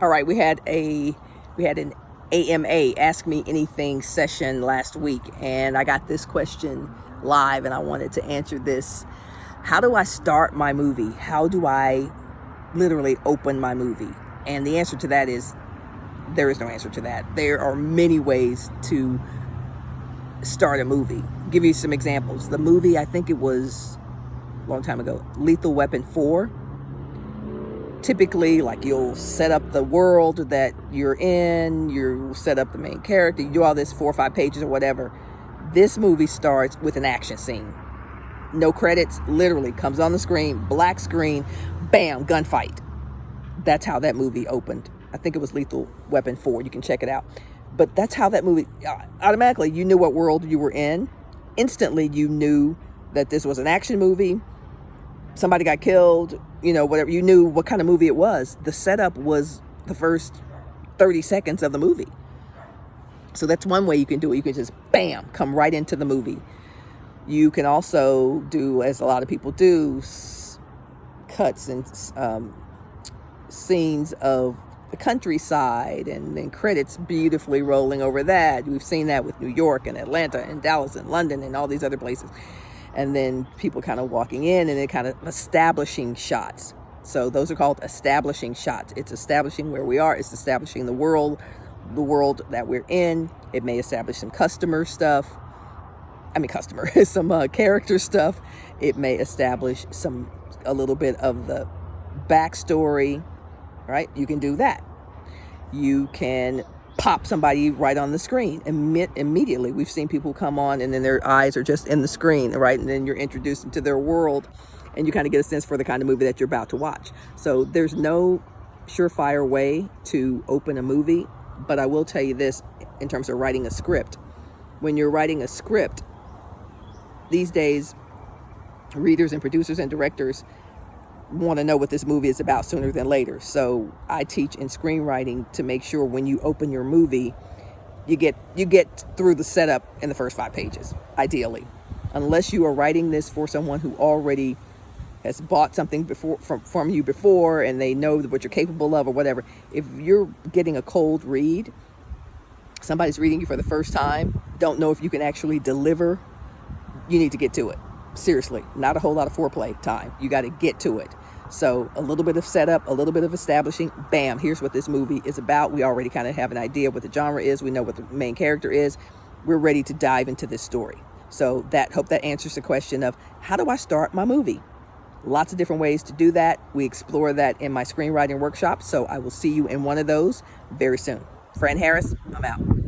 All right, we had an AMA, Ask Me Anything session last week, and I got this question live, and I wanted to answer this. How do I start my movie? How do I literally open my movie? And the answer to that is there is no answer to that. There are many ways to start a movie. Give you some examples. The movie, I think it was a long time ago, Lethal Weapon 4. Typically, like, you'll set up the world that you're in, you set up the main character, you do all this 4 or 5 pages or whatever. This movie starts with an action scene. No credits, literally comes on the screen, black screen, bam, gunfight. That's how that movie opened. I think it was Lethal Weapon 4. You can check it out. But that's how that movie, automatically, you knew what world you were in. Instantly, you knew that this was an action movie. Somebody got killed, whatever. You knew what kind of movie it was. The setup was the first 30 seconds of the movie. So that's one way you can do it. You can just, bam, come right into the movie. You can also do, as a lot of people do, cuts and scenes of the countryside and then credits beautifully rolling over that. We've seen that with New York and Atlanta and Dallas and London and all these other places. And then people kind of walking in and then kind of establishing shots. So those are called establishing shots. It's establishing where we are. It's establishing the world that we're in. It may establish some some character stuff. It may establish a little bit of the backstory, right? You can do that. You can pop somebody right on the screen immediately. We've seen people come on and then their eyes are just in the screen, right? And then you're introduced into their world and you kind of get a sense for the kind of movie that you're about to watch. So there's no surefire way to open a movie, but I will tell you this in terms of writing a script. When you're writing a script, these days, readers and producers and directors want to know what this movie is about sooner than later. So I teach in screenwriting to make sure when you open your movie, you get through the setup in the first 5 pages, ideally. Unless you are writing this for someone who already has bought something from you before and they know what you're capable of or whatever. If you're getting a cold read, somebody's reading you for the first time, don't know if you can actually deliver, you need to get to it. Seriously, not a whole lot of foreplay time. You got to get to it. So a little bit of setup, a little bit of establishing, bam, here's what this movie is about. We already kind of have an idea what the genre is. We know what the main character is. We're ready to dive into this story. So hope that answers the question of how do I start my movie? Lots of different ways to do that. We explore that in my screenwriting workshop. So I will see you in one of those very soon. Fran Harris, I'm out.